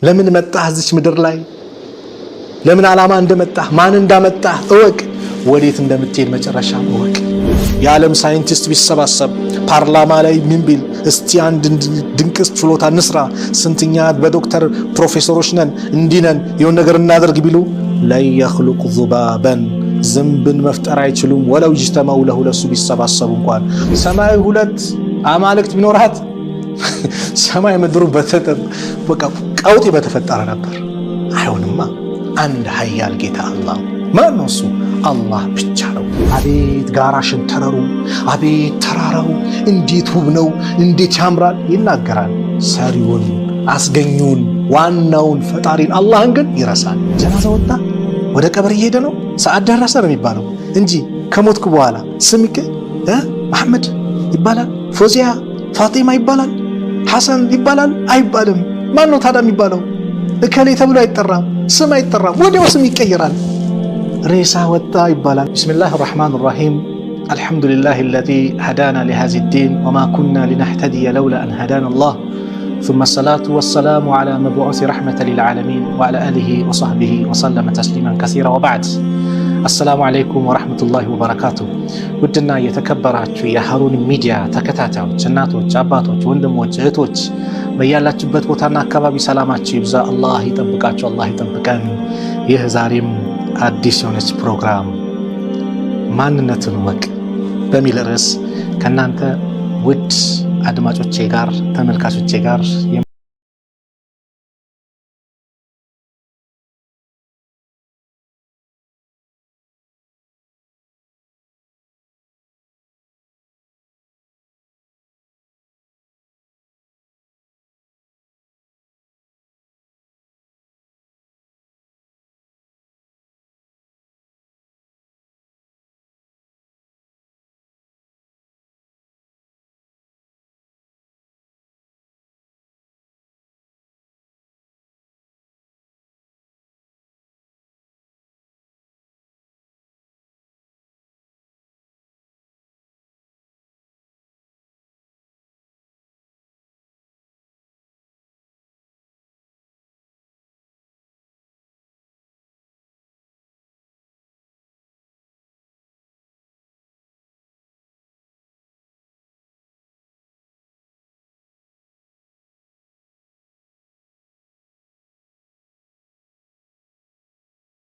ለምን መጣህ እዚች ምድር ላይ? ለምን ዓላማ እንደመጣህ ማን እንዳመጣህ እወቅ። ወዴት እንደምትሄድ መጨረሻ እወቅ። የዓለም ሳይንቲስት ቢሰባሰብ ፓርላማ ላይ ምን ቢል እስቲ አንድ ድንቅ ችሎታ እንስራ፣ ስንትኛ በዶክተር ፕሮፌሰሮች ነን እንዲነን የሆነ ነገር እናደርግ ቢሉ ላይ يخلق ذبابا ዝንብን መፍጠር አይችሉም። ወለው ይጅተማው ለሱ ቢሰባሰቡ እንኳን ሰማይ ሁለት አማልክት ቢኖራት ሰማይ ምድሩ በቃ ቀውጢ በተፈጠረ ነበር። አይሆንማ። አንድ ኃያል ጌታ አላህ ማን ነው? እሱ አላህ ብቻ ነው። አቤት ጋራ ሸንተረሩ፣ አቤት ተራራው እንዴት ውብ ነው፣ እንዴት ያምራል ይናገራል። ሰሪውን አስገኙን ዋናውን ፈጣሪን አላህን ግን ይረሳል። ጀናዛ ወጣ ወደ ቀብር እየሄደ ነው፣ ሰዓት ደረሰ ነው የሚባለው እንጂ ከሞትኩ በኋላ ስምክ አህመድ ይባላል፣ ፎዚያ ፋጢማ ይባላል፣ ሐሰን ይባላል አይባልም። ማን ነው ታዲያ የሚባለው? እከሌ ተብሎ አይጠራም፣ ስም አይጠራም፣ ወዲያው ስም ይቀየራል። ሬሳ ወጣ ይባላል። ቢስሚላህ ራህማን ራሂም አልሐምዱሊላህ አለዚ ሀዳና ሊሃዚ ዲን ወማ ኩና ሊነህተዲየ ለውላ አን ሀዳና አላህ ثم الصلاة والسلام على مبعوث رحمة للعالمين وعلى آله وصحبه وسلم تسليما كثيرا وبعد السلام عليكم ورحمة الله وبركاته ودنا يتكبراتشو يا هارون ميديا تكتاتاوች እናቶች አባቶች ወንድሞች እህቶች በያላችሁበት ቦታና አካባቢ ሰላማችሁ ይብዛ። አላህ ይጠብቃችሁ፣ አላህ ይጠብቀን። ይህ ዛሬም አዲስ የሆነች ፕሮግራም ማንነትን ወቅ በሚል ርዕስ ከናንተ ውድ አድማጮቼ ጋር ተመልካቾቼ ጋር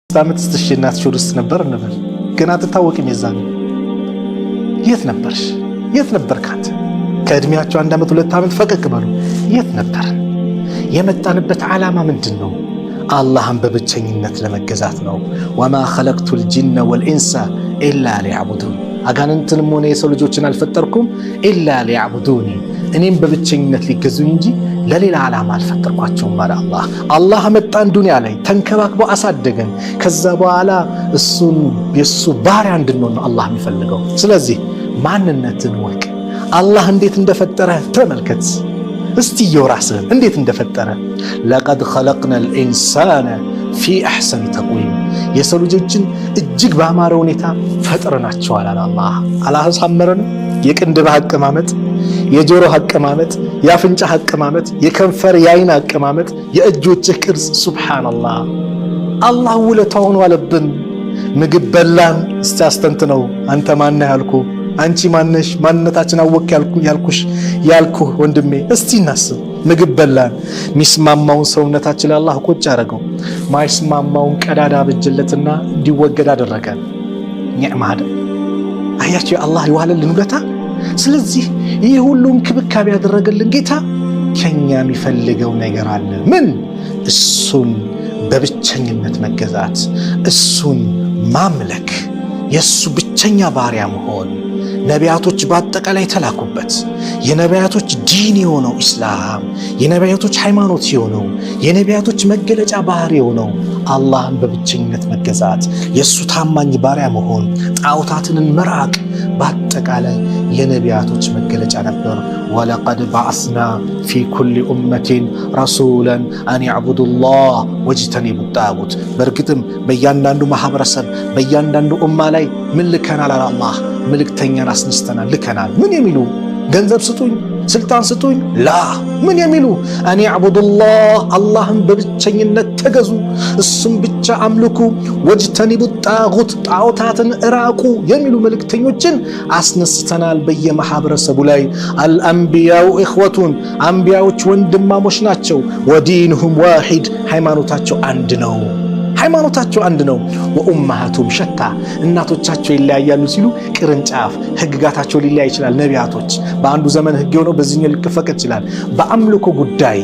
ዓመት ስትሽናት ሹርስ ነበር እንበል ገና አትታወቂም። የዛኔ የት ነበርሽ? የት ነበርካት? ከእድሜያቸው 1 ዓመት 2 ዓመት ፈቀቅ በሉ። የት ነበር? የመጣንበት ዓላማ ምንድን ነው? አላህን በብቸኝነት ለመገዛት ነው። ወማ ኸለቅቱል ጂነ ወልኢንሳ ኢላ ሊያዕቡዱን። አጋንንትንም ሆነ የሰው ልጆችን አልፈጠርኩም ኢላ ሊያዕቡዱኒ፣ እኔም በብቸኝነት ሊገዙኝ እንጂ ለሌላ ዓላማ አልፈጠርኳቸውም አለ አላህ። አላህ መጣን ዱንያ ላይ ተንከባክቦ አሳደገን። ከዛ በኋላ እሱን የሱ ባሪያ እንድንሆን ነው አላህ የሚፈልገው። ስለዚህ ማንነትን ወቅ። አላህ እንዴት እንደፈጠረ ተመልከት እስቲ። የራስህን እንዴት እንደፈጠረ ለቀድ ኸለቅነል ኢንሳነ ፊ አሕሰኒ ተቅዊም፣ የሰው ልጆችን እጅግ ባማረ ሁኔታ ፈጥረናቸዋል አለ አላህ። አላሳመረን? የቅንድብህ አቀማመጥ፣ የጆሮ አቀማመጥ፣ የአፍንጫ አቀማመጥ፣ የከንፈር የአይን አቀማመጥ፣ የእጆችህ ቅርጽ፣ ሱብሃንአላህ አላህ ውለታውን ዋለብን። ምግብ በላን፣ እስቲ አስተንትነው። አንተ ማነህ ያልኩ፣ አንቺ ማነሽ? ማንነታችን አወቅ ያልኩህ ወንድሜ እስቲ እናስብ። ምግብ በላን፣ ሚስማማውን ሰውነታችን አላህ ቁጭ አደረገው፣ ማይስማማውን ቀዳዳ በጀለትና እንዲወገድ አደረገ። ኒዕማ አይደል? አያችሁ የአላህ የዋለልን ውለታ። ስለዚህ ይህ ሁሉ እንክብካቤ ያደረገልን ጌታ ከኛ የሚፈልገው ነገር አለ። ምን? እሱን በብቸኝነት መገዛት፣ እሱን ማምለክ፣ የእሱ ብቸኛ ባሪያ መሆን። ነቢያቶች በአጠቃላይ ተላኩበት። የነቢያቶች ዲን የሆነው ኢስላም፣ የነቢያቶች ሃይማኖት የሆነው የነቢያቶች መገለጫ ባህሪ የሆነው አላህን በብቸኝነት መገዛት፣ የእሱ ታማኝ ባሪያ መሆን፣ ጣዖታትን መራቅ በአጠቃላይ የነቢያቶች መገለጫ ነበር። ወለቀድ በዐስና ፊ ኩሊ ኡመቲን ረሱላን አን ያዕቡዱላህ ወጅተኒቡ ጣጉት። በእርግጥም በእያንዳንዱ ማህበረሰብ በእያንዳንዱ ኡማ ላይ ምን ልከናል? አላህ መልእክተኛን አስነስተናል፣ ልከናል። ምን የሚሉ? ገንዘብ ስጡኝ፣ ስልጣን ስጡኝ ላ ምን የሚሉ አን ያዕቡዱላህ አላህን በብቸኝነት ተገዙ እሱም ብቻ አምልኩ ወጅተኒቡ ጣጉት ጣዖታትን እራቁ የሚሉ መልእክተኞችን አስነስተናል በየማህበረሰቡ ላይ። አልአንቢያው ኢኽወቱን አንቢያዎች ወንድማሞች ናቸው። ወዲንሁም ዋሂድ ሃይማኖታቸው አንድ ነው። ሃይማኖታቸው አንድ ነው። ወኡማሃቱም ሸታ እናቶቻቸው ይለያያሉ ሲሉ ቅርንጫፍ ህግጋታቸው ሊለያይ ይችላል። ነቢያቶች በአንዱ ዘመን ህግ የሆነው በዚህኛው ሊፈቀድ ይችላል። በአምልኮ ጉዳይ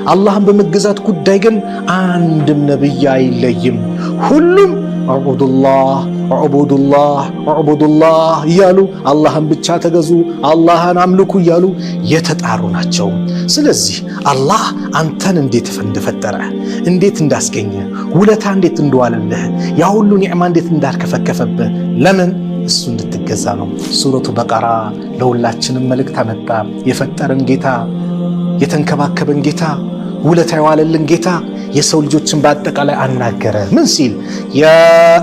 አላህን በመገዛት ጉዳይ ግን አንድም ነብይ አይለይም። ሁሉም አዕቡዱላህ አዕቡዱላህ አዕቡዱላህ እያሉ አላህን ብቻ ተገዙ አላህን አምልኩ እያሉ የተጣሩ ናቸው። ስለዚህ አላህ አንተን እንዴት እንደፈጠረ እንዴት እንዳስገኘ ውለታ እንዴት እንደዋለልህ ያ ሁሉ ኒዕማ እንዴት እንዳርከፈከፈብህ ለምን እሱ እንድትገዛ ነው። ሱረቱ በቀራ ለሁላችንም መልእክት አመጣ። የፈጠረን ጌታ የተንከባከበን ጌታ ውለታ የዋለልን ጌታ የሰው ልጆችን በአጠቃላይ አናገረ። ምን ሲል ያ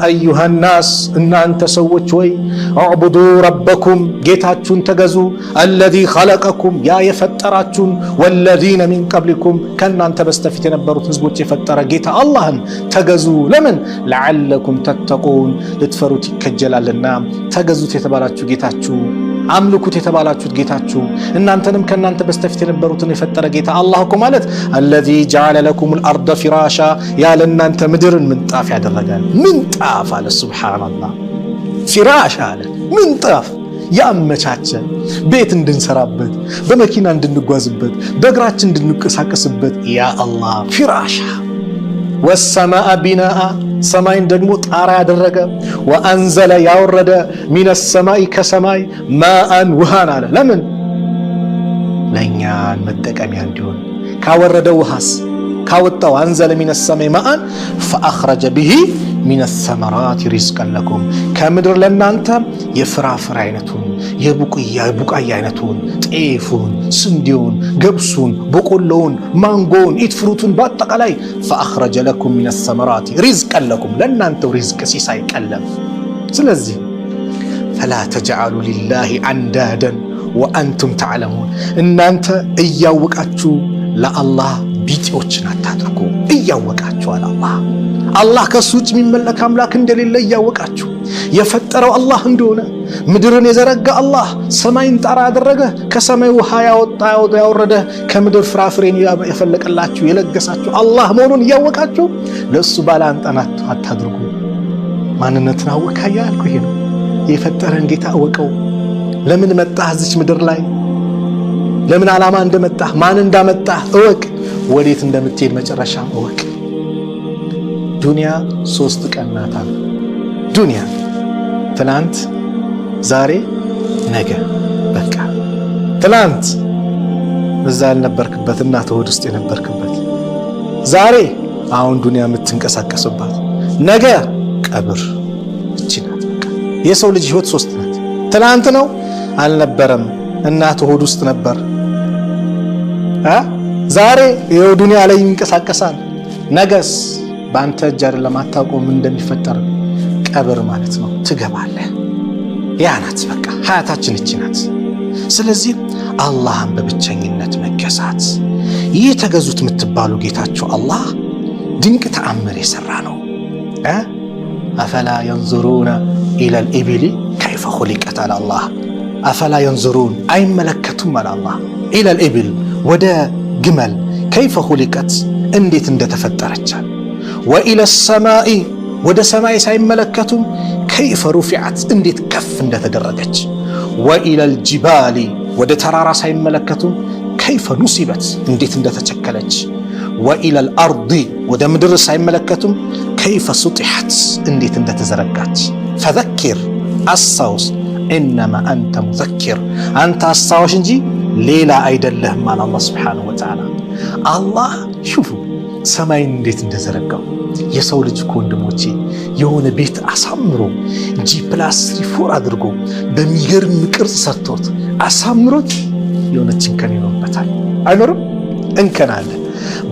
አዩሃ ናስ እናንተ ሰዎች ወይ አዕቡዱ ረበኩም ጌታችሁን ተገዙ አለዚ ኸለቀኩም ያ የፈጠራችሁን ወለዚነ ሚን ቀብሊኩም ከእናንተ በስተፊት የነበሩት ህዝቦች የፈጠረ ጌታ አላህን ተገዙ። ለምን ለዓለኩም ተተቁን ልትፈሩት ይከጀላልና። ተገዙት የተባላችሁ ጌታችሁ አምልኩት የተባላችሁት ጌታችሁ እናንተንም ከእናንተ በስተፊት የነበሩትን የፈጠረ ጌታ አላህ እኮ ማለት አለዚ ጀዐለ ለኩሙል አርደ ፊራሻ ያለ እናንተ ምድርን ምንጣፍ ያደረጋል። ምንጣፍ አለ ሱብሃንአላህ ፊራሽ አለ ምንጣፍ ያመቻቸ ቤት እንድንሰራበት በመኪና እንድንጓዝበት በእግራችን እንድንቀሳቀስበት ያ አላህ ፊራሻ ወሰማአ ቢናአ ሰማይን ደግሞ ጣራ ያደረገ ወአንዘለ ያወረደ ሚነ ሰማይ ከሰማይ ማአን ውሃን አለ። ለምን ለእኛን መጠቀሚያ እንዲሆን ካወረደ ውሃስ ካወጣው አንዘለ ሚነ ሰማይ ማአን ፈአኽረጀ ቢሂ ሚነ ሰመራት ሪዝቀን ለኩም ከምድር ለእናንተ የፍራፍሬ አይነቱን የቡቃያ አይነቱን ጤፉን ስንዴውን ገብሱን በቆሎውን ማንጎውን ኢትፍሩቱን በአጠቃላይ ፈአኽረጀ ለኩም ሚነ ሰመራት ሪዝቀን ለኩም ለእናንተው ሪዝቅ ሲሳይ ቀለም። ስለዚህ ፈላ ተጅዐሉ ሊላሂ አንዳደን ወአንቱም ተዕለሙን እናንተ እያወቃችሁ ለአላህ ቢጤዎችን አታድርጉ። እያወቃችሁ አላህ ከሱ ውጭ የሚመለክ አምላክ እንደሌለ እያወቃችሁ የፈጠረው አላህ እንደሆነ ምድርን የዘረጋ አላህ ሰማይን ጣራ ያደረገ ከሰማይ ውሃ ያወረደ ከምድር ፍራፍሬን የፈለቀላችሁ የለገሳችሁ አላህ መሆኑን እያወቃችሁ ለእሱ ባላንጣን አታድርጉ። ማንነትን አወካያ ያልኩ ይሄ ነው። የፈጠረን ጌታ እወቀው። ለምን መጣህ እዚች ምድር ላይ ለምን ዓላማ እንደመጣህ ማን እንዳመጣህ እወቅ። ወዴት እንደምትሄድ መጨረሻም እወቅ። ዱንያ 3 ቀን ናት። ዱንያ ትናንት፣ ዛሬ፣ ነገ። በቃ ትናንት እዛ ያልነበርክበት እናት ሆድ ውስጥ የነበርክበት፣ ዛሬ አሁን ዱንያ የምትንቀሳቀስባት፣ ነገ ቀብር። እቺ ናት በቃ የሰው ልጅ ህይወት 3 ናት። ትናንት ነው አልነበረም እናት ሆድ ውስጥ ነበር። ዛሬ ይኸው ዱንያ ላይ ይንቀሳቀሳል። ነገስ በአንተ እጅ አይደለም፣ አታውቀውም እንደሚፈጠር። ቀብር ማለት ነው ትገባለህ። ያ ናት በቃ ሀያታችን እቺ ናት። ስለዚህ አላህን በብቸኝነት መገዛት። ይህ ተገዙት የምትባሉ ጌታቸው አላህ ድንቅ ተአምር የሰራ ነው። አፈላ የንዙሩነ ኢለል ኢብሊ ከይፈ ኹሊቀት አለ አላህ። አፈላ የንዙሩን አይመለከቱም አለ አላህ። ኢለል ኢብል ወደ ግመል ከይፈ ኹሊቀት እንዴት እንደተፈጠረቻል። ወኢለ ሰማኢ ወደ ሰማይ ሳይመለከቱም ከይፈ ሩፊዓት እንዴት ከፍ እንደተደረገች። ወኢለል ጅባሊ ወደ ተራራ ሳይመለከቱም ከይፈ ኑሲበት እንዴት እንደተቸከለች። ወኢለል አርዲ ወደ ምድር ሳይመለከቱም ከይፈ ሱጢሐት እንዴት እንደተዘረጋች። ፈዘኪር አስታውስ ኢነማ አንተ ሙዘኪር አንተ አስታዋሽ እንጂ ሌላ አይደለህም አለ አላህ ሱብሓነሁ ወተዓላ። አላህ ሹፉ ሰማይን እንዴት እንደዘረጋው። የሰው ልጅ እኮ ወንድሞቼ የሆነ ቤት አሳምሮ G+4 አድርጎ በሚገርም ቅርጽ ሰርቶት አሳምሮት የሆነች እንከን ይኖርበታል አይኖርም? እንከን አለ።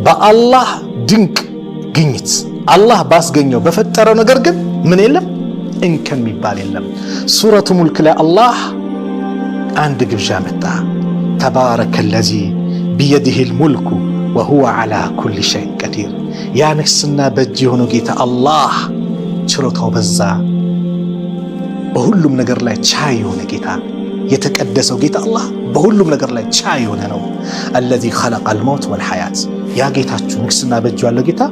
በአላህ ድንቅ ግኝት አላህ ባስገኘው በፈጠረው ነገር ግን ምን የለም እንከን የሚባል የለም። ሱረቱ ሙልክ ላይ አላህ አንድ ግብዣ መጣ። ተባረከለዚ ቢየዲሂል ሙልኩ ወሁወ ዐላ ኩሊ ሸይን ቀዲር። ያ ንግስና በእጅ የሆነው ጌታ አላህ ችሎታው በዛ፣ በሁሉም ነገር ላይ ቻይ የሆነ ጌታ፣ የተቀደሰው ጌታ አላህ በሁሉም ነገር ላይ ቻይ የሆነ ነው። አለዚ ኸለቀል መውት ወልሐያት፣ ያ ጌታችሁ ንግስና በእጁ ያለው ጌታ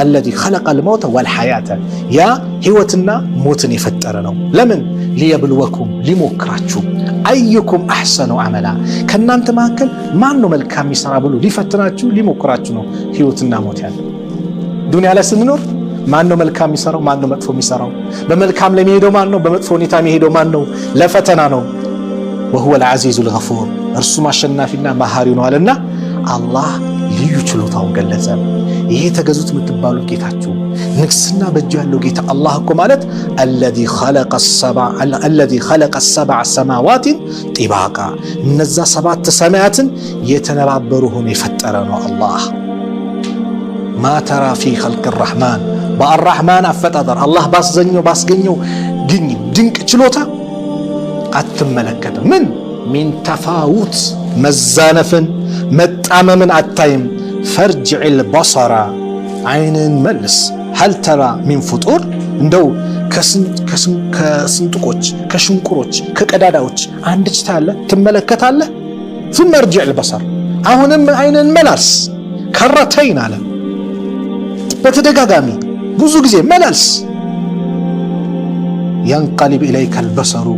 አለዚ ኸለቀል መውት ወልሐያተ፣ ያ ህይወትና ሞትን የፈጠረ ነው። ለምን? ሊየብልወኩም፣ ሊሞክራችሁ፣ አዩኩም አሕሰኑ አመላ፣ ከእናንተ መካከል ማን ነው መልካም የሚሰራ ብሎ ሊፈትናችሁ ሊሞክራችሁ ነው ህይወትና ሞት ያለው። ዱንያ ላይ ስንኖር ማን ነው መልካም የሚሰራው? ማን ነው መጥፎ የሚሰራው? በመልካም ላይ የሚሄደው ማን ነው? በመጥፎ ሁኔታ የሚሄደው ማን ነው? ለፈተና ነው። ወሁወል ዐዚዙል ገፉር፣ እርሱም አሸናፊና መሐሪ ነው አለና አላህ ልዩ ችሎታውን ገለጸ። ይሄ ተገዙት የምትባሉት ጌታችሁ ንግስና በእጁ ያለው ጌታ አላህ እኮ ማለት አለዚ ኸለቀ ሰብዐ ሰማዋትን ጢባቃ፣ እነዛ 7 ሰማያትን የተነባበሩ ሆኖ የፈጠረ ነው አላህ። ማ ተራ ፊ ኸልቅ ረሕማን፣ በአራሕማን አፈጣጠር አላህ ባስገኘው ድንቅ ችሎታ አትመለከትም። ምን ሚን ተፋውት፣ መዛነፍን መጣመምን አታይም። ፈርጅዕል በሰራ፣ አይንን መልስ። ሀል ተራ ሚን ፍጡር፣ እንደው ከስንጥቆች ከሽንቁሮች ከቀዳዳዎች አንድች ታያለህ ትመለከታለህ። ثم ارجع البصر፣ አሁንም አይንን መላስ። ከረተይን አለ በተደጋጋሚ ብዙ ጊዜ መላልስ። የንቀሊብ ኢለይከ አልበሰሩ፣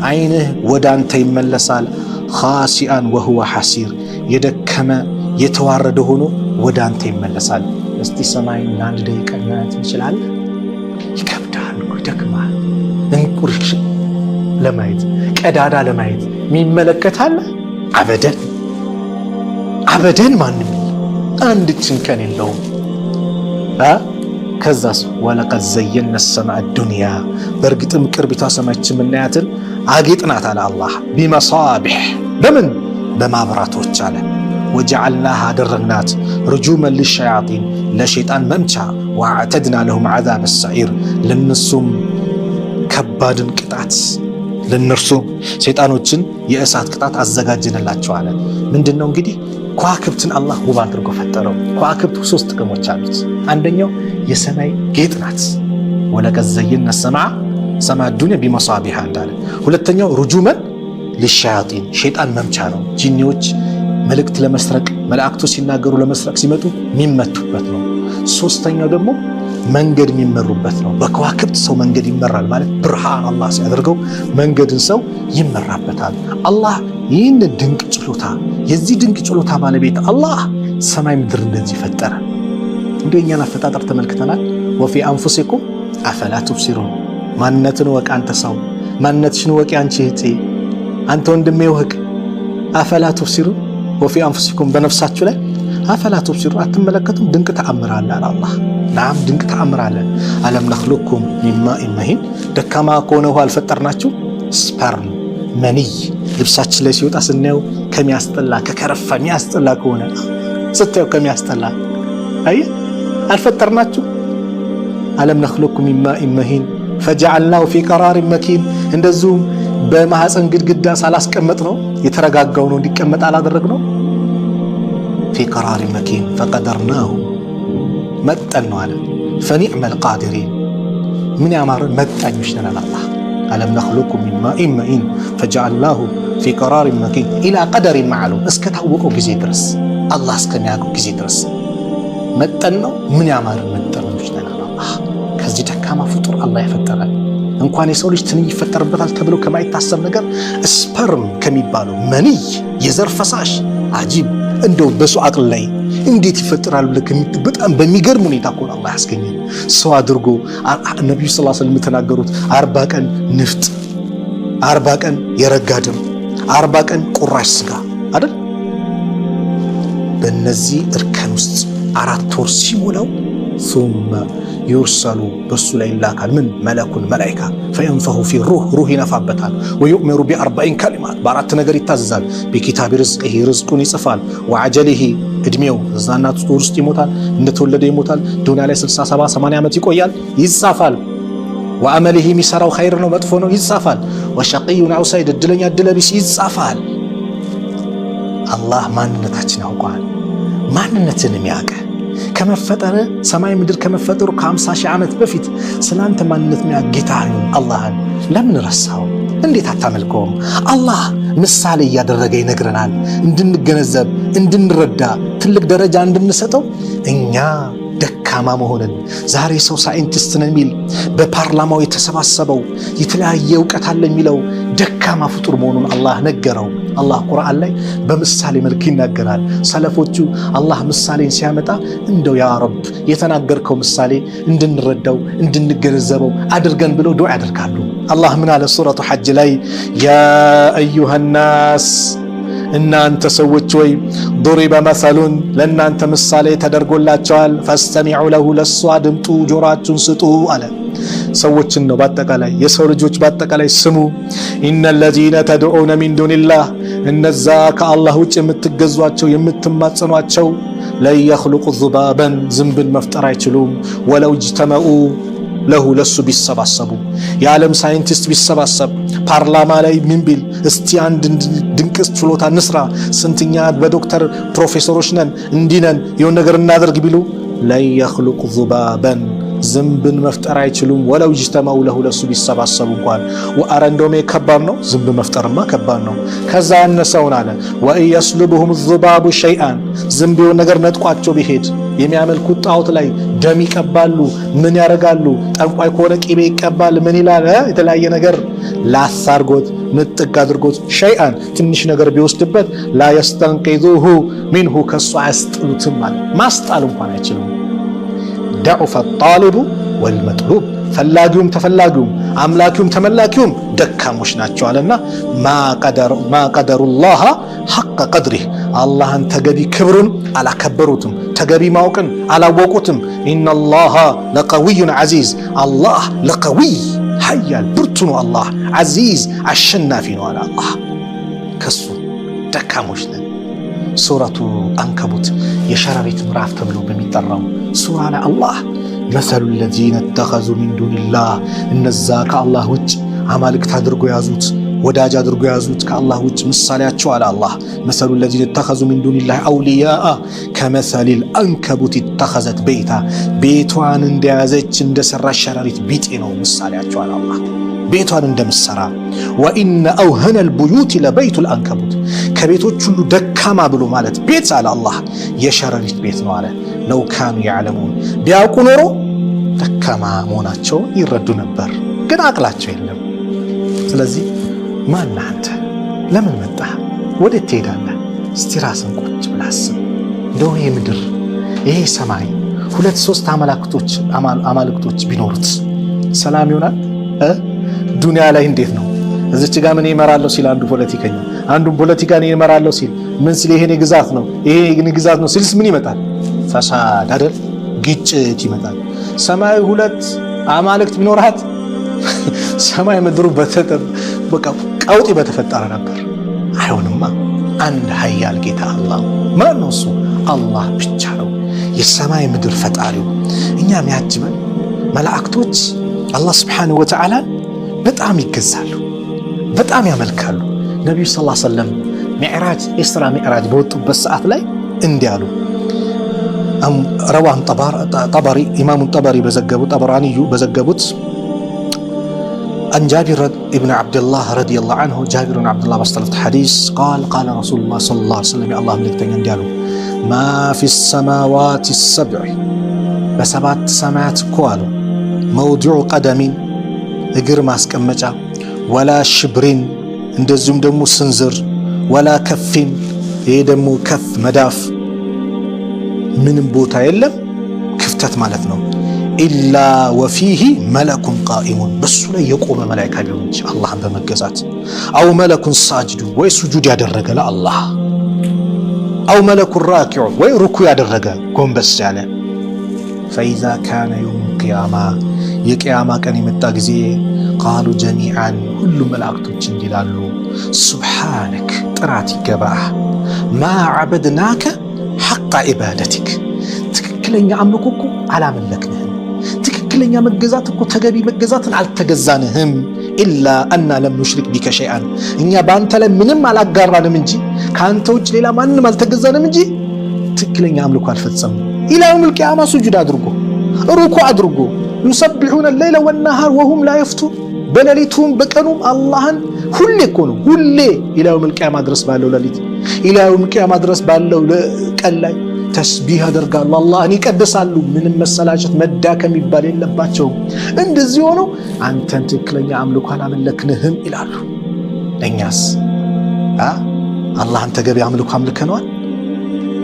አይንህ ወደ አንተ ይመለሳል። ኻሲአን ወሁወ ሐሲር፣ የደከመ የተዋረደ ሆኖ ወደ አንተ ይመለሳል። እስቲ ሰማይን ለአንድ ደቂቃ ማየት እንችላለን? ይከብዳል፣ ይደክማል። እንቁርሽ ለማየት ቀዳዳ ለማየት የሚመለከታለ? አበደን አበደን፣ ማንም አንድ ችንከን የለውም። ከዛስ ወለቀድ ዘየና ሰማዕ ዱንያ፣ በእርግጥም ቅርቢቷ ሰማያችን የምናያትን አጌጥናት አለ አላህ። ቢመሳቢሕ፣ በምን በማብራቶች አለ። ወጀዐልናሃ፣ አደረግናት፣ ርጁመን ሊሸያጢን፣ ለሸይጣን መምቻ። ወአዕተድና ለሁም ዐዛበ ሰዒር፣ ለነሱም ከባድን ቅጣት፣ ለነርሱም ሸይጣኖችን የእሳት ቅጣት አዘጋጅንላቸው አለ። ምንድነው እንግዲህ ከዋክብትን አላህ ውብ አድርጎ ፈጠረው። ከዋክብቱ 3 ጥቅሞች አሉት። አንደኛው የሰማይ ጌጥ ናት። ወለቀድ ዘየና ሰማዕ ዱንያ ቢመሳቢሕ እንዳለ። ሁለተኛው ሩጁመን ሊሸያጢን፣ ሸይጣን መምቻ ነው። ጂኒዎች መልእክት ለመስረቅ መላእክቶች ሲናገሩ ለመስረቅ ሲመጡ የሚመቱበት ነው። ሶስተኛው ደግሞ መንገድ የሚመሩበት ነው። በከዋክብት ሰው መንገድ ይመራል ማለት ብርሃን አላህ ሲያደርገው መንገድን ሰው ይመራበታል። አላህ ይህን ድንቅ ችሎታ፣ የዚህ ድንቅ ችሎታ ባለቤት አላህ ሰማይ ምድር እንደዚህ ፈጠረ። እንደኛን አፈጣጠር ተመልክተናል። ወፊ አንፉሲኩም አፈላ ቱብሲሩን፣ ማንነትን ወቅ አንተ ሰው፣ ማንነትሽን ወቅ አንቺ እህቴ፣ አንተ ወንድሜ ወቅ። አፈላ ቱብሲሩን፣ ወፊ አንፉሲኩም፣ በነፍሳችሁ ላይ አፈላ ቱብሲሩን፣ አትመለከቱም? ድንቅ ተአምር አለ አላህ። ናም ድንቅ ተአምር አለ። አለም ነኽሉኩም ሚን ማኢን መሂን፣ ደካማ ከሆነ ውሃ አልፈጠርናችሁ? ስፐርም መንይ ልብሳችን ላይ ሲወጣ ስናየው ከሚያስጠላ ከከረፋ የሚያስጠላ ከሆነ ስታየው ከሚያስጠላ አይ አልፈጠርናችሁ? አለም ነኽሉኩም ሚን ማኢን መሂን ፈጀዐልናሁ ፊ ቀራሪን መኪን፣ እንደዚሁም በማህፀን ግድግዳ ሳላስቀመጥ ነው የተረጋጋው ነው እንዲቀመጥ አላደረግ ነው። ፊ ቀራሪን መኪን ፈቀደርናሁ፣ መጠን ነው አለ። ፈኒዕመል ቃዲሪን፣ ምን ያማረን መጣኞች ነን አላህ። አለም ነኽሉኩም ሚን ማኢን መሂን ፈጀዐልናሁ ፊ ቀራሪን መኪን ኢላ ቀደሪን መዕሉም፣ እስከታወቀው ጊዜ ድረስ አላህ እስከሚያውቀው ጊዜ ድረስ መጠን ነው። ምን ያማረን መጠኖች ነን አላህ። ከዚህ ደካማ ፍጡር አላህ ይፈጠራል። እንኳን የሰው ልጅ ትንኝ ይፈጠርበታል ተብሎ ከማይታሰብ ነገር ስፐርም ከሚባለው መንይ የዘር ፈሳሽ አጂብ፣ እንደው በሱ አቅል ላይ እንዴት ይፈጠራል ብለህ በጣም በሚገርም ሁኔታ እኮ አላህ ያስገኘን ሰው አድርጎ። ነብዩ ሰለላሁ ዐለይሂ ወሰለም የተናገሩት 40 ቀን ንፍጥ፣ 40 ቀን የረጋ ደም፣ 40 ቀን ቁራሽ ስጋ አይደል? በእነዚህ እርከን ውስጥ 4 ወር ሲሞላው ثم يرسل በሱ ላይ ይላካል። ምን መለኩን መላኢካ ፈየንፈሁ ፊ ሩህ ይነፋበታል። ወዩእመሩ ቢ40 ከሊማት፣ በአራት ነገር ይታዘዛል። ቢኪታቢ ርዝቅህ ርዝቁን ይጽፋል። ወዐጀሊሂ እድሜው እዛ እናቱ ውስጥ ይሞታል፣ እንደተወለደ ይሞታል። ዱንያ ላይ 60 70 80 ዓመት ይቆያል፣ ይጻፋል። ወአመሊሂ የሚሰራው ኸይር ነው መጥፎ ነው ይጻፋል። ወሸቂዩን አው ሰዒድ እድለኛ እድለቢስ ይጻፋል። አላህ ማንነታችን ያውቀዋል። ማንነትን የሚያውቅ ከመፈጠር ሰማይ ምድር ከመፈጠሩ ከ50 ሺህ ዓመት በፊት ስላንተ ማንነት የሚያውቅ ጌታህን አላህን ለምን ረሳው? እንዴት አታመልከውም? አላህ ምሳሌ እያደረገ ይነግረናል፣ እንድንገነዘብ እንድንረዳ ትልቅ ደረጃ እንድንሰጠው። እኛ ደካማ መሆንን ዛሬ ሰው ሳይንቲስት ነው የሚል በፓርላማው የተሰባሰበው የተለያየ እውቀት አለ የሚለው ደካማ ፍጡር መሆኑን አላህ ነገረው። አላህ ቁርአን ላይ በምሳሌ መልክ ይናገራል። ሰለፎቹ አላህ ምሳሌን ሲያመጣ እንደው ያ ረብ የተናገርከው ምሳሌ እንድንረዳው እንድንገነዘበው አድርገን ብለው ዱዓ ያደርጋሉ። አላህ ምን አለ ሱረቱ ሐጅ ላይ ያ አዩሃ ናስ እናንተ ሰዎች ወይ ضرب مثل ለእናንተ ምሳሌ ተደርጎላቸዋል ፈስተሚዑ ለሁ ለሱ አድምጡ ጆሮአችሁን ስጡ አለ። ሰዎችን ነው በአጠቃላይ የሰው ልጆች በአጠቃላይ ስሙ። ኢነ ለዚነ ተድዑነ ሚን ዱኒላህ እነዛ ከአላህ ውጭ የምትገዟቸው የምትማጸኗቸው ለን የኽሉቁ ዙባበን ዝንብን መፍጠር አይችሉም። ወለው እጅተመኡ ለሁ ለሱ ቢሰባሰቡ የዓለም ሳይንቲስት ቢሰባሰብ ፓርላማ ላይ ምን ቢል እስቲ አንድ ድንቅ ችሎታ እንስራ ስንትኛ በዶክተር ፕሮፌሰሮች ነን እንዲነን የሆነ ነገር እናደርግ ቢሉ ለን የኽሉቁ ዙባበን ዝንብን መፍጠር አይችሉም። ወለው እጅተመኡ ለሁ ለሱ ቢሰባሰቡ እንኳን ወአረ እንደውም ከባድ ነው። ዝንብ መፍጠርማ ከባድ ነው። ከዛ ያነሰውን አለ ወኢን የስሉብሁም ዙባቡ ሸይአን ዝንብ የሆነ ነገር ነጥቋቸው ቢሄድ የሚያመልኩት ጣዖት ላይ ደም ይቀባሉ፣ ምን ያደርጋሉ? ጠንቋይ ከሆነ ቂቤ ይቀባል፣ ምን ይላል? የተለያየ ነገር ላስ አድርጎት ምጥቅ አድርጎት ሸይአን ትንሽ ነገር ቢወስድበት ላ የስተንቂዙሁ ሚንሁ ከሱ አያስጥሉትም ማለት ማስጣል እንኳን አይችሉም። ደዑፈ ጣሊቡ ወልመጥሉብ ፈላጊውም ተፈላጊውም አምላኪውም ተመላኪውም ደካሞች ናቸው አለና ማ ቀደሩላህ ሐቀ ቀድሪህ አላህን ተገቢ ክብሩን አላከበሩትም፣ ተገቢ ማወቅን አላወቁትም። ኢነላህ ለቀዊዩን ዐዚዝ አላህ ለቀዊይ ሀያል ብርቱ ነው። አላህ ዐዚዝ አሸናፊ ነው አለ አላህ። ከሱ ደካሞች ነን። ሱረቱ አንከቡት የሸረሪት ምዕራፍ ተብሎ በሚጠራው ሱራ ላይ አላህ መሰሉ ለዚነ ተኸዙ ሚን ዱኒላህ እነዛ ከአላህ ውጭ አማልክት አድርጎ ያዙት ወዳጅ አድርጎ ያዙት ከአላህ ውጭ ምሳሌያቸው አለ አላህ መሰሉ ለዚነ ተኸዙ ሚን ዱኒላህ አውሊያአ ከመሰሊል አንከቡት ተኸዘት ቤታ ቤቷን እንደያዘች እንደሰራች ሸረሪት ቢጤ ነው ምሳሌያቸው አለ አላህ። ቤቷን እንደምትሰራ ወኢነ አውሀነል ቡዩት ለበይቱል አንከቡት ከቤቶች ሁሉ ደካማ ብሎ ማለት ቤት አለ አላህ የሸረሪት ቤት ነው አለ። ለው ካኑ ያዕለሙን ቢያውቁ ኖሮ ደካማ መሆናቸውን ይረዱ ነበር፣ ግን አቅላቸው የለም። ስለዚህ ማነህ አንተ? ለምን መጣህ? ወዴት ትሄዳለህ? እስቲ ራስን ቁጭ ብለህ አስብ። እንደው ይሄ ምድር ይሄ ሰማይ 2-3 አማልክቶች ቢኖሩት ሰላም ይሆናል? ዱንያ ላይ እንዴት ነው? እዚች ጋር ምን ይመራለሁ ሲል አንዱ ፖለቲከኛ አንዱን ፖለቲካ ነው ይመራለሁ ሲል ምን ሲል ይሄ ግዛት ነው ይሄ ግዛት ነው ሲልስ ምን ይመጣል? ፈሳድ አይደል? ግጭት ይመጣል። ሰማይ 2 አማልክት ቢኖራት ሰማይ ምድሩ በቃ ቀውጢ በተፈጠረ ነበር። አይሆንማ። አንድ ኃያል ጌታ አላህ ማን ነው? እሱ አላህ ብቻ ነው የሰማይ ምድር ፈጣሪው። እኛም ያጅበን መላእክቶች አላህ Subhanahu Wa Ta'ala በጣም ይገዛሉ፣ በጣም ያመልካሉ። ነብዩ ሰለላሁ ዐለይሂ ወሰለም ሚዕራጅ ኢስራ ሚዕራጅ በወጡበት ሰዓት ላይ እንዲህ አሉ። ረዋን ጠበሪ ኢማሙ ጠበሪ ጠበራኒዩ በዘገቡት عن جابر ابن عبد الله رضي الله عنه جابر بن عبد الله باستلفت حديث قال رسول الله صلى الله عليه وسلم يا الله ملكتني እንዲያሉ ما في السماوات السبع በሰባት ሰማያት እኮ አሉ موضع قدم እግር ማስቀመጫ ወላ ሽብሪን እንደዚሁም ደግሞ ስንዝር ወላ ከፊን ይሄ ደግሞ ከፍ መዳፍ ምንም ቦታ የለም ክፍተት ማለት ነው። ኢላ ወፊሂ መለኩን ቃኢሙን በሱ ላይ የቆመ መላእክት ቢሆን እንጂ አላህን በመገዛት አው መለኩን ሳጅዱ ወይ ሱጁድ ያደረገ ለአላህ አው መለኩን ራኪዑ ወይ ሩኩ ያደረገ ጎንበስ ያለ ፈኢዛ ካነ የውም ቂያማ የቂያማ ቀን የመጣ ጊዜ ቃሉ ጀሚዓን ሁሉም መላእክቶች እንዲላሉ ሱብሓነክ ጥራት ይገባህ ማ ዐበድናከ ሐቀ ዒባደቲክ ትክክለኛ አምልኮ እኮ አላመለክንህም፣ ትክክለኛ መገዛት እኮ ተገቢ መገዛትን አልተገዛንህም። ኢላ አና ለም ኑሽሪክ ቢከ ሸይአን እኛ በአንተ ላይ ምንም አላጋራንም እንጂ ከአንተ ውጭ ሌላ ማንም አልተገዛንም እንጂ ትክክለኛ አምልኮ አልፈጸምንም። ኢላ የውሚል ቂያማ ሱጁድ አድርጎ ሩኩዕ አድርጎ ዩሰቢሑነ ሌይለ ወነሃር ወሁም ላ የፍቱን በሌሊቱም በቀኑም አላህን ሁሌ እኮ ነው ሁሌ ኢላ የውሚል ቂያማ ድረስ ባለው ሌሊት ኢላ የውሚል ቂያማ ድረስ ባለው ቀን ላይ ተስቢህ ያደርጋሉ፣ አላህን ይቀድሳሉ። ምንም መሰላቸት መዳከም ይባል የለባቸውም። እንደዚህ ሆኖ አንተን ትክክለኛ አምልኮ አላመለክንህም ይላሉ። እኛስ አላህን ተገቢ አምልኮ አምልከነዋል?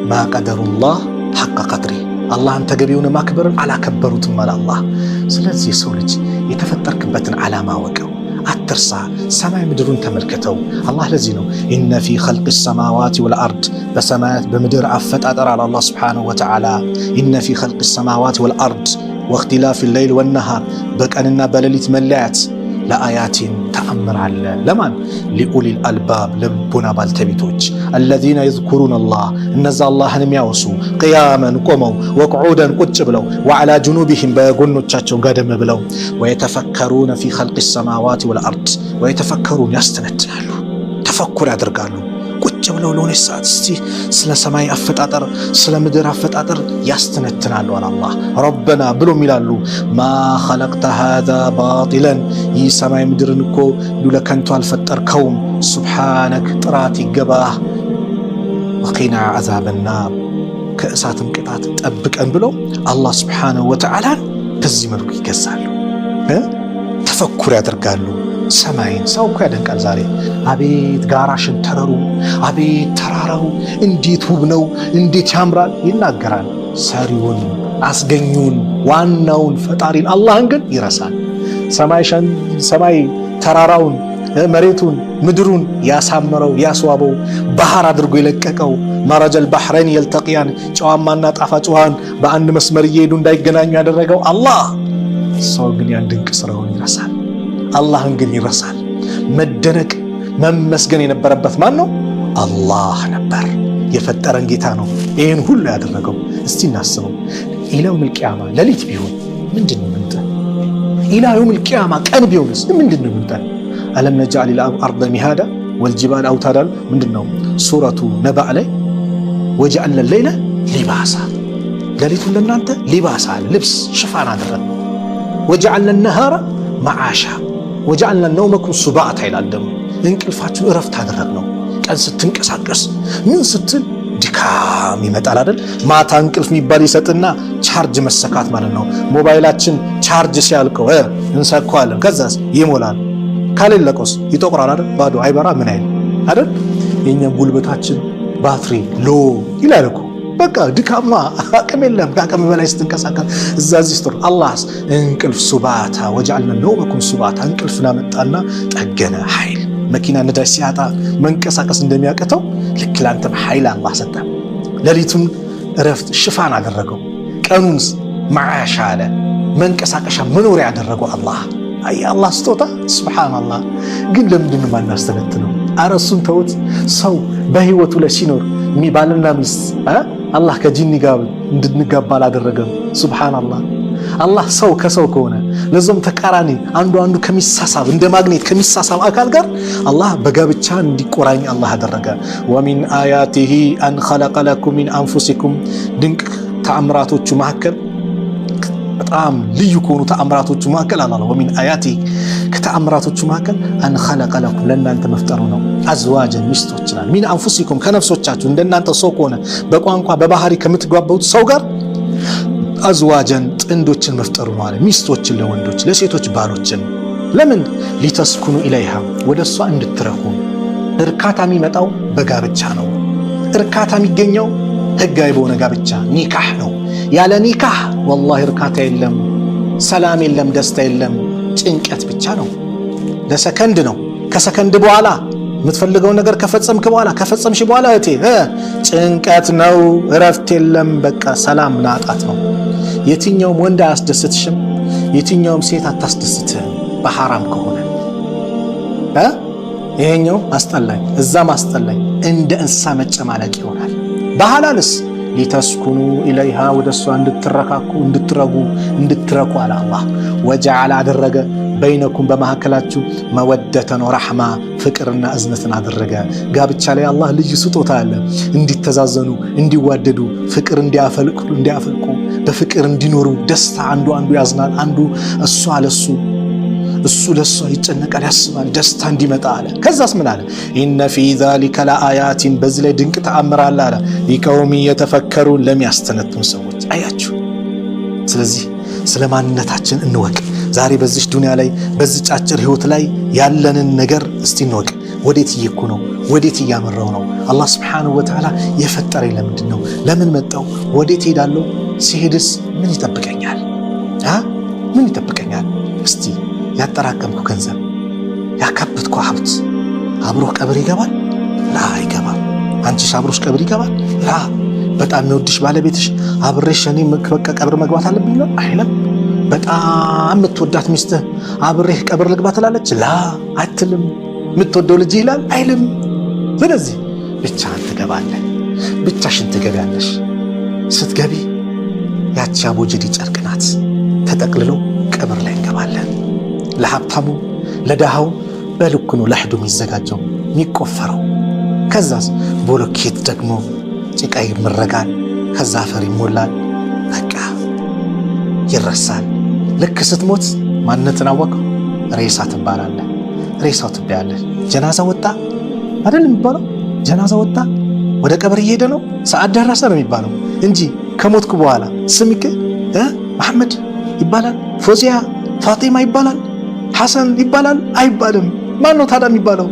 ማ ቀደሩላህ ሐቀ ቀድሪ አላህን ተገቢውን ማክበርን አላከበሩትም አለ አላህ። ስለዚህ የሰው ልጅ የተፈጠርክበትን ዓላማ ወቀው፣ አትርሳ። ሰማይ ምድሩን ተመልከተው። አላህ ለዚህ ነው ኢነ ፊ ኸልቅ ሰማዋት ወልአርድ በሰማያት በምድር አፈጣጠር አለ አላህ ሱብሓነሁ ወተዓላ ኢነ ፊ ኸልቅ ሰማዋት ወልአርድ ወእኽቲላፊ ሌይል ወነሃር በቀንና በሌሊት መለያት ለአያቲን ተአምር አለ። ለማን? ሊኡሊል አልባብ ልቡና ባልተቤቶች አለዚነ የዝኩሩነ አላህ እነዛ አላህን የሚያወሱ ቅያመን ቆመው ወቅዑደን ቁጭ ብለው ወዓላ ጁኑቢሂም በጎኖቻቸው ጋደም ብለው ወየተፈከሩነ ፊ ኸልቅ ሰማዋት ወልአርድ ወየተፈከሩን ያስተነትናሉ፣ ተፈኩር ያደርጋሉ። ቁጭ ብለው ለሆነች ሰዓት እስቲ ስለ ሰማይ አፈጣጠር ስለ ምድር አፈጣጠር ያስተነትናሉ። አላህ ረበና ብሎም ይላሉ ማ ኸለቅተ ሃዛ ባጢለን ይህ ሰማይ ምድርን እኮ ለከንቱ አልፈጠርከውም፣ ሱብሓነክ ጥራት ይገባህ፣ ወቂና ዐዛበናር ከእሳትም ቅጣት ጠብቀን ብለው አላህ ሱብሓነሁ ወተዓላን በዚህ መልኩ ይገዛሉ፣ ተፈኩር ያደርጋሉ። ሰማይን ሰው እኮ ያደንቃል ዛሬ። አቤት ጋራ ሸንተረሩ፣ አቤት ተራራው እንዴት ውብ ነው፣ እንዴት ያምራል ይናገራል። ሰሪውን አስገኙን ዋናውን ፈጣሪን አላህን ግን ይረሳል። ሰማይ ተራራውን መሬቱን ምድሩን ያሳመረው ያስዋበው ባህር አድርጎ የለቀቀው መረጀል ባህረን የልተቂያን ጨዋማና ጣፋጭ ውሃን በአንድ መስመር እየሄዱ እንዳይገናኙ ያደረገው አላህ። ሰው ግን ያን ድንቅ ስራውን ይረሳል፣ አላህን ግን ይረሳል። መደነቅ መመስገን የነበረበት ማን ነው? አላህ ነበር። የፈጠረን ጌታ ነው ይህን ሁሉ ያደረገው። እስቲ እናስበው። ኢላ የውሚል ቂያማ ሌሊት ቢሆን ምንድን ነው ምንጠን? ኢላ የውሚል ቂያማ ቀን ቢሆንስ ምንድን ነው ምንጠን? አለም ነጅዐሊል አርደ ሚሃዳ ወልጅባለ አውታዳ ምንድን ነው? ሱረቱ ነባእ ላይ ወጀዐልነ ሌይለ ሊባሳ ሌሊቱን ለእናንተ ሊባሳ ልብስ ሽፋን አደረግን። ወጀዐልነ ነሃረ መዓሻ ወጀዐልነ ነውመኩም ሱባታ ይላል። ደግሞ እንቅልፋችሁን እረፍት አደረግነው። ቀን ስትንቀሳቀስ ምን ስትል ድካም ይመጣል አይደል? ማታ እንቅልፍ የሚባል ይሰጥና ቻርጅ መሰካት ማለት ነው። ሞባይላችን ቻርጅ ሲያልቀው እንሰካዋለን፣ ከዛስ ይሞላል። ካሌለቆስ ይጠቁራል አይደል? ባዶ አይበራ ምን አይል አይደል? የኛም ጉልበታችን ባትሪ ሎ ይላል እኮ በቃ ድካማ አቅም የለም። ከአቅም በላይ ስትንቀሳቀስ እዛዚህ ስትር አላህስ እንቅልፍ ሱባታ ወጀዐልነ ነውመኩም ሱባታ እንቅልፍን አመጣና ጠገነ። ኃይል መኪና ነዳጅ ሲያጣ መንቀሳቀስ እንደሚያቅተው ልክ ላንተም ኃይል አላህ ሰጠ። ሌሊቱን እረፍት ሽፋን አደረገው፣ ቀኑን መዓሻ አለ መንቀሳቀሻ መኖሪያ ያደረገው አላህ። አይ አላህ ስጦታ ሱብሃንአላህ። ግን ለምንድን ነው ማናስተነትነው? ኧረ እሱን ተውት። ሰው በህይወቱ ላይ ሲኖር ባልና ሚስት አላህ ከጂኒ ጋር እንድንጋባ አላደረገም። ሱብሃንአላህ። አላህ ሰው ከሰው ከሆነ ለዛም ተቃራኒ አንዱ ከሚሳሳብ እንደ ማግኔት ከሚሳሳብ አካል ጋር አላህ በጋብቻ እንዲቆራኝ አላህ አደረገ። ወሚን አያቲሂ አን ኸለቀ ለኩም ሚን አንፉሲኩም ድንቅ ተአምራቶቹ መካከል በጣም ልዩ ከሆኑ ተአምራቶቹ መካከል አላህ ወሚን አያቲ ከተአምራቶቹ መካከል አን ኸለቀ ለኩም ለእናንተ መፍጠሩ ነው። አዝዋጀን ሚስቶችና ሚን አንፉሲኩም ከነፍሶቻችሁ እንደናንተ ሰው ከሆነ በቋንቋ በባህሪ ከምትግባቡት ሰው ጋር አዝዋጀን ጥንዶችን መፍጠሩ ነው አለ። ሚስቶችን ለወንዶች ለሴቶች ባሎችን። ለምን? ሊተስኩኑ ኢለይሃ ወደ እሷ እንድትረኩ። እርካታ የሚመጣው በጋብቻ ነው። እርካታ የሚገኘው ህጋዊ በሆነ ጋብቻ ኒካህ ነው። ያለ ኒካህ ወላሂ እርካታ የለም፣ ሰላም የለም፣ ደስታ የለም፣ ጭንቀት ብቻ ነው። ለሰከንድ ነው። ከሰከንድ በኋላ የምትፈልገው ነገር ከፈጸምክ በኋላ ከፈጸምሽ በኋላ ጭንቀት ነው፣ እረፍት የለም፣ በቃ ሰላም ናጣት ነው። የትኛውም ወንድ አያስደስትሽም፣ የትኛውም ሴት አታስደስትህም በሐራም ከሆነ። ይሄኛው አስጠላኝ፣ እዛም አስጠላኝ፣ እንደ እንስሳ መጨማለቅ ይሆናል። በሐላልስ ሊተስኩኑ ኢለይሃ ወደ እሷ እንድትረካኩ እንድትረጉ እንድትረኩ አለ አላህ። ወጀዐለ አደረገ በይነኩም በመሐከላችሁ መወደተን ወራህማ ፍቅርና እዝነትን አደረገ። ጋብቻ ላይ አላህ ልዩ ስጦታ አለ። እንዲተዛዘኑ፣ እንዲዋደዱ፣ ፍቅር እንዲያፈልቁ፣ በፍቅር እንዲኖሩ፣ ደስታ አንዱ ያዝናል፣ አንዱ እሷ ለሱ እሱ ለሷ ይጨነቃል፣ ያስባል፣ ደስታ እንዲመጣ አለ። ከዛስ ምን አለ? ኢነ ፊ ዛሊከ ለአያቲን በዚህ ላይ ድንቅ ተአምር አለ አለ ሊቀውሚ የተፈከሩ ለሚያስተነትኑ ሰዎች። አያችሁ። ስለዚህ ስለ ማንነታችን እንወቅ። ዛሬ በዚህ ዱንያ ላይ በዚህ አጭር ህይወት ላይ ያለንን ነገር እስቲ እንወቅ። ወዴት እየኩ ነው? ወዴት እያመራው ነው? አላህ Subhanahu Wa Ta'ala የፈጠረኝ ለምንድን ነው? ለምን መጣው? ወዴት ሄዳለሁ? ሲሄድስ ምን ይጠብቀኛል? ምን ይጠብቀኛል? እስቲ ያጠራቀምኩ ገንዘብ፣ ያካበትኩ ሀብት አብሮህ ቀብር ይገባል? ላ አይገባም። አንቺስ አብሮሽ ቀብር ይገባል? ላ በጣም የሚወድሽ ባለቤትሽ አብሬሽ እኔ በቃ ቀብር መግባት አለብኝ ነው አይለም። በጣም የምትወዳት ሚስትህ አብሬህ ቀብር ልግባ ትላለች? ላ አትልም። የምትወደው ልጅ ይላል አይልም። ስለዚህ ብቻህን ትገባለህ፣ ብቻሽን ትገቢያለሽ። ስትገቢ ያቺ አቦጀዲ ጨርቅ ናት፣ ተጠቅልሎ ቀብር ላይ እንገባለን። ለሀብታሙ ለድሃው በልኩ ነው ለሕዱ የሚዘጋጀው የሚቆፈረው። ከዛስ ቦሎኬት ደግሞ ጭቃ ይመረጋል፣ ከዛ አፈር ይሞላል፣ በቃ ይረሳል። ልክ ስትሞት ማንነትን አወቀው፣ ሬሳ ትባላለህ። ሬሳው ትባያለህ። ጀናዛ ወጣ አይደል የሚባለው? ጀናዛ ወጣ ወደ ቀብር እየሄደ ነው፣ ሰዓት ደረሰ ነው የሚባለው እንጂ ከሞትኩ በኋላ ስምክ መሐመድ ይባላል፣ ፎዚያ ፋጢማ ይባላል፣ ሐሰን ይባላል አይባልም። ማን ነው ታዲያ የሚባለው?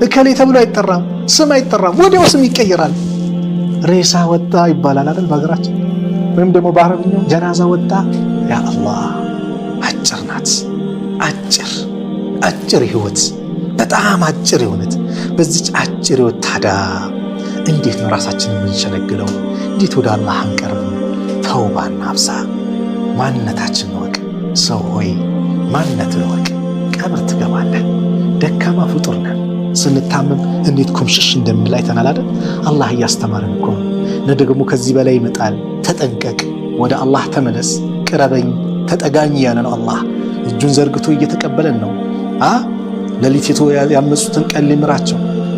እከሌ ተብሎ አይጠራም፣ ስም አይጠራም፣ ወዲያው ስም ይቀየራል። ሬሳ ወጣ ይባላል አይደል በሀገራችን፣ ወይም ደግሞ በአረብኛው ጀናዛ ወጣ። ያ አላህ አጭር ናት፣ አጭር ህይወት፣ በጣም አጭር ህይወት። በዚች አጭር ህይወት ታዲያ እንዴት ነው ራሳችንን የምንሸነግለው? እንዴት ወደ አላህ አንቀርብ? ተውባና አብዛ፣ ማንነታችንን ወቅ። ሰው ሆይ ማንነትን ወቅ። ቀብር ትገባለህ። ደካማ ፍጡር ነን። ስንታመም እንዴት ኩምሽሽ እንደምንል አይተናል አይደል? አላህ እያስተማረን እኮ ነው። ደግሞ ከዚህ በላይ ይመጣል። ተጠንቀቅ፣ ወደ አላህ ተመለስ፣ ቅረበኝ፣ ተጠጋኝ እያለ ነው አላህ። እጁን ዘርግቶ እየተቀበለን ነው። ሌሊት ያመጹትን ቀን ሊምራቸው፣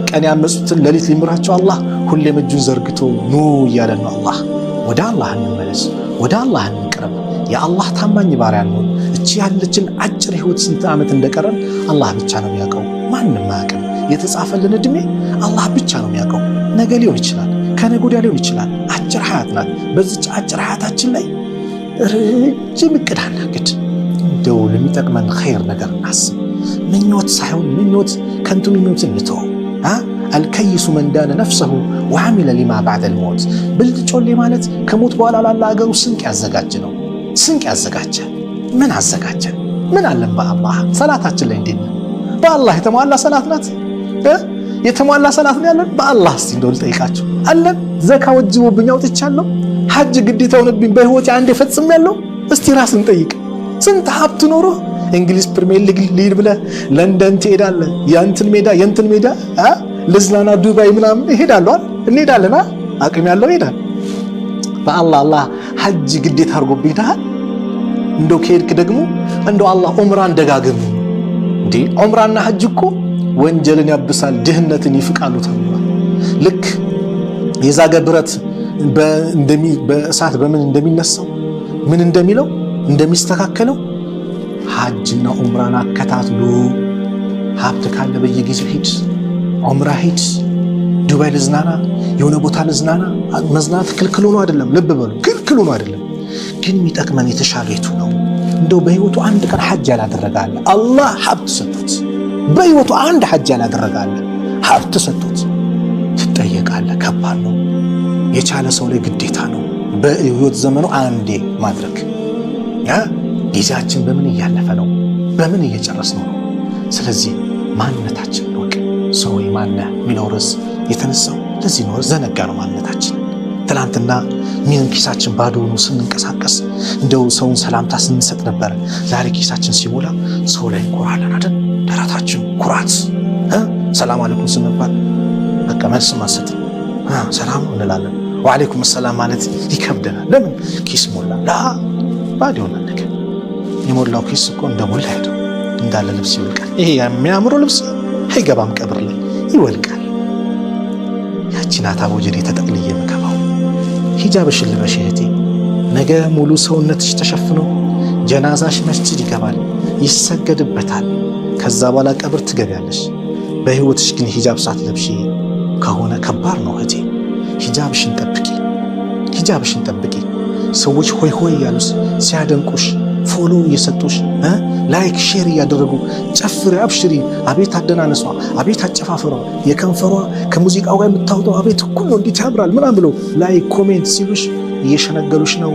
ቀን ያመጹትን ሌሊት ሊምራቸው አላህ ሁሌም እጁን ዘርግቶ ኑ እያለን ነው አላህ። ወደ አላህ እንመለስ፣ ወደ አላህ እንቅረብ፣ የአላህ ታማኝ ባሪያ ነው። እቺ ያለችን አጭር ህይወት ስንት ዓመት እንደቀረን አላህ ብቻ ነው የሚያውቀው፣ ማንም አያውቅም። የተጻፈልን እድሜ አላህ ብቻ ነው የሚያውቀው። ነገ ሊሆን ይችላል፣ ከነገ ወዲያ ሊሆን ይችላል። አጭር ሀያት ናት። በዚች አጭር ሀያታችን ላይ ረጅም እቅድ አናቅድ። እንደው ለሚጠቅመን ኸይር ነገር እናስብ። ምኞት ሳይሆን ከንቱ ምኞት እንተው። አልከይሱ መን ዳነ ነፍሰሁ ወዐሚለ ሊማ ባዕደል ሞት። ብልጥ ጮሌ ማለት ከሞት በኋላ ላለ አገሩ ስንቅ ያዘጋጅ ነው። ስንቅ ያዘጋጀ ምን አዘጋጀ? ምን አለን በአላህ? ሰላታችን ላይ እንዴት ነው? በአላህ የተሟላ ሰላት ናት? የተሟላ ሰላት ነው ያለን በአላህ? እስቲ እንደው ልጠይቃችሁ አለን? ዘካ ወጅቦብኝ አውጥቻለሁ፣ ሐጅ ግዴታ ሆነብኝ በህይወቴ አንዴ ፈጽሜያለሁ። እስቲ ራስን ጠይቅ። ስንት ሀብት ኖሮ እንግሊዝ ፕሪሚየር ሊግ ሊድ ብለህ ለንደን ትሄዳለህ፣ የእንትን ሜዳ ልዝናና ዱባይ ምናምን እሄዳለሁ አይደል? እንሄዳለን። አቅም ያለው ይሄዳል። በአላህ ሐጅ ግዴታ አድርጎብኝ ዳል። እንደው ከሄድክ ደግሞ እንደው አላህ ዑምራን ደጋግም። እንዴ ዑምራና ሐጅ እኮ ወንጀልን ያብሳል፣ ድህነትን ይፍቃሉ ተብሏል። ልክ የዛገ ብረት በእሳት በምን እንደሚነሳው ምን እንደሚለው እንደሚስተካከለው ሐጅና ዑምራን አከታትሉ። ሀብት ካለ በየጊዜው ሂድ፣ ዑምራ ሂድ። ዱባይ ልዝናና፣ የሆነ ቦታ ልዝናና። መዝናናት ክልክል ሆኖ አይደለም፣ ልብ በሉ፣ ክልክል ሆኖ አይደለም። ግን የሚጠቅመን የተሻለ የቱ ነው? እንደው በህይወቱ አንድ ቀን ሐጅ ያላደረጋለ አላህ ሀብት ሰጥቶት፣ በህይወቱ አንድ ሐጅ ያላደረጋለ ሀብት ሰጥቶት ትጠየቃለህ። ከባድ ነው። የቻለ ሰው ላይ ግዴታ ነው በህይወት ዘመኑ አንዴ ማድረግ። ጊዜያችን በምን እያለፈ ነው? በምን እየጨረስነው ነው? ስለዚህ ማንነታችን ወቅ። ሰው ማነህ የሚለው ርዕስ የተነሳው ለዚህ ነው። ዘነጋ ነው ማንነታችን። ትናንትና ምን ኪሳችን ባዶ ሆኖ ስንንቀሳቀስ እንደው ሰውን ሰላምታ ስንሰጥ ነበር። ዛሬ ኪሳችን ሲሞላ ሰው ላይ እንኮራለን አይደል? ደረታችን ኩራት። ሰላም አለይኩም ስንባል በቃ መልስ ማሰጥ ሰላም እንላለን። ወአለይኩም ሰላም ማለት ይከብደናል። ለምን? ኪስ ሞላ። ባዶ ሆነ ነገር የሞላው ኪስ እኮ እንደሞላ ሄደው እንዳለ ልብስ ይወልቃል። ይሄ የሚያምሩ ልብስ አይገባም ቀብር ላይ ይወልቃል። ያቺ ናት አቦጀዴ ተጠቅልዬ የምገባው። ሂጃብሽን ልበሽ እህቴ። ነገ ሙሉ ሰውነትሽ ተሸፍኖ ጀናዛሽ መስጂድ ይገባል፣ ይሰገድበታል። ከዛ በኋላ ቀብር ትገቢያለሽ። በህይወትሽ ግን ሂጃብ ሳትለብሺ ከሆነ ከባድ ነው እህቴ። ሂጃብሽን ጠብቂ፣ ሂጃብሽን ጠብቂ። ሰዎች ሆይ ሆይ ያሉስ ሲያደንቁሽ ፎሎ እየሰጡሽ ላይክ ሼር እያደረጉ ጨፍሪ፣ አብሽሪ፣ አቤት አደናነሷ፣ አቤት አጨፋፈሯ፣ የከንፈሯ ከሙዚቃው ጋር የምታወጣው አቤት እኩል ነው እንዴት ያምራል ምናምን ብሎ ላይክ ኮሜንት ሲሉሽ እየሸነገሉሽ ነው፣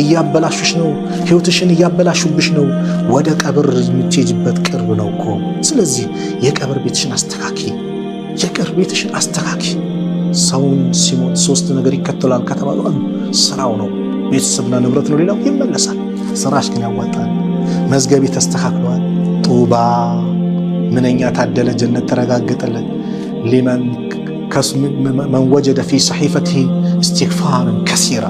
እያበላሹሽ ነው፣ ህይወትሽን እያበላሹብሽ ነው። ወደ ቀብር የምትሄጂበት ቅርብ ነው እኮ። ስለዚህ የቀብር ቤትሽን አስተካኪ፣ የቀብር ቤትሽን አስተካኪ። ሰውን ሲሞት 3 ነገር ይከተላል ከተባሉ ስራው ነው፣ ቤተሰብና ንብረት ነው፣ ሌላው ይመለሳል። ስራሽ ግን ያዋጣል። መዝገቤ ተስተካክሏል። ጡባ ምንኛ ታደለ፣ ጀነት ተረጋገጠለት። ሊመን መን ወጀደ ፊ ሰሒፈቲሂ እስትግፋርን ከሲራ፣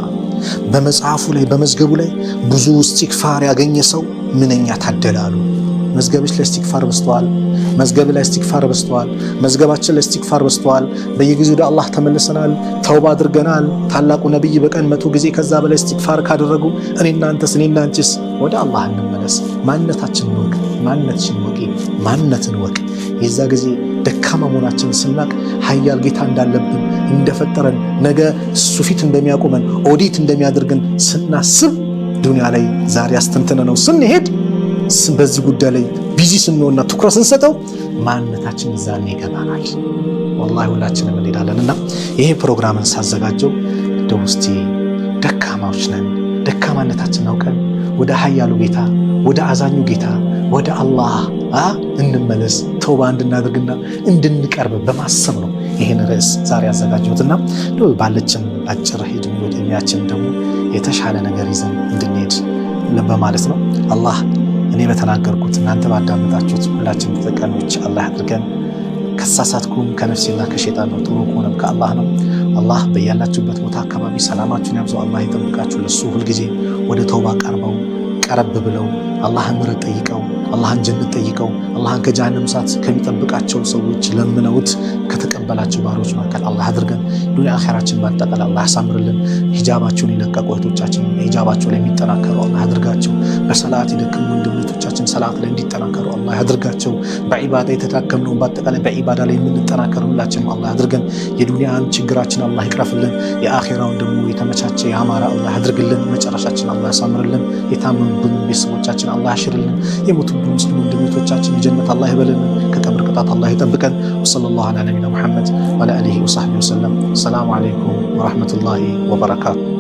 በመጽሐፉ ላይ በመዝገቡ ላይ ብዙ እስትግፋር ያገኘ ሰው ምንኛ ታደለ አሉ። መዝገብሽ ላይ እስትግፋር በስተዋል። መዝገብ ላይ እስትግፋር በስተዋል። መዝገባችን ላይ እስትግፋር በስተዋል። በየጊዜው ወደ አላህ ተመልሰናል፣ ተውባ አድርገናል። ታላቁ ነብይ በቀን 100 ጊዜ ከዛ በላይ እስትግፋር ካደረጉ እኔና አንቺስ ወደ አላህ እንመለስ። ማንነታችን ወቅ፣ ማንነትሽን ወቂ፣ ማንነትን ወቅ። የዛ ጊዜ ደካማ መሆናችንን ስናቅ ኃያል ጌታ እንዳለብን እንደፈጠረን ነገ እሱ ፊት እንደሚያቆመን ኦዲት እንደሚያደርገን ስናስብ ዱንያ ላይ ዛሬ አስተንተነ ነው ስንሄድ በዚህ ጉዳይ ላይ ቢዚ ስንሆንና ትኩረት ስንሰጠው ማንነታችን ይዛኔ ይገባናል። ወላሂ ሁላችንም እንሄዳለንና ይሄ ፕሮግራምን ሳዘጋጀው ደውስቲ ደካማዎች ነን፣ ደካማነታችንን አውቀን ወደ ኃያሉ ጌታ ወደ አዛኙ ጌታ ወደ አላህ እንመለስ፣ ተውባ እንድናደርግና እንድንቀርብ በማሰብ ነው ይሄን ርዕስ ዛሬ ያዘጋጀሁትና ባለችን አጭር ዕድሜያችን ደግሞ የተሻለ ነገር ይዘን እንድንሄድ በማለት ነው። አላህ እኔ በተናገርኩት እናንተ ባዳመጣችሁት ሁላችን ተጠቃሚዎች አላህ ያድርገን። ከሳሳትኩም ከነፍሴና ከሸይጣን ነው፣ ጥሩ ከሆነም ከአላህ ነው። አላህ በያላችሁበት ቦታ አካባቢ ሰላማችሁን ያብዛው። አላህ ይጠብቃችሁ። ለሱ ሁልጊዜ ወደ ተውባ ቀረብ ብለው አላህን ምሕረት ጠይቀው አላህን ጀነት ጠይቀው አላህን ከጀሃነም እሳት ከሚጠብቃቸው ሰዎች ለምነውት ከተቀበላቸው ባሮች መካከል አላህ አድርገን። ዱንያ አኺራችን ባጠቃላይ አላህ ያሳምርልን። ሂጃባቸውን የለቀቁ እህቶቻችን ሂጃባቸው ላይ የሚጠናከሩ አላህ ያድርጋቸው። በሰላት የደከሙ ወንድሞቻችን ሰላት ላይ እንዲጠናከሩ አላህ ያድርጋቸው። በዒባዳ የተዳከምነውን ባጠቃላይ በዒባዳ ላይ የምንጠናከሩ ሁላችንም አላህ ያድርገን። የዱንያን ችግራችን አላህ ይቅረፍልን። የአኺራውን ደግሞ የተመቻቸ ያማረ አላህ ያድርግልን። መጨረሻችን አላህ ያሳምርልን። የታመሙብን ቤተሰቦቻችን አላህ ያሽርልን። የሞቱብን ሙስሊም ወንድሞቻችን የጀነት አላህ ይበልን። ከቀብር ቅጣት አላህ ይጠብቀን። ወሰለላሁ ዐላ ነቢይና ሙሐመድ ወዐላ አሊሂ ወሰሕቢሂ ወሰለም። ሰላሙ ዐለይኩም ወረሕመቱላሂ ወበረካቱ።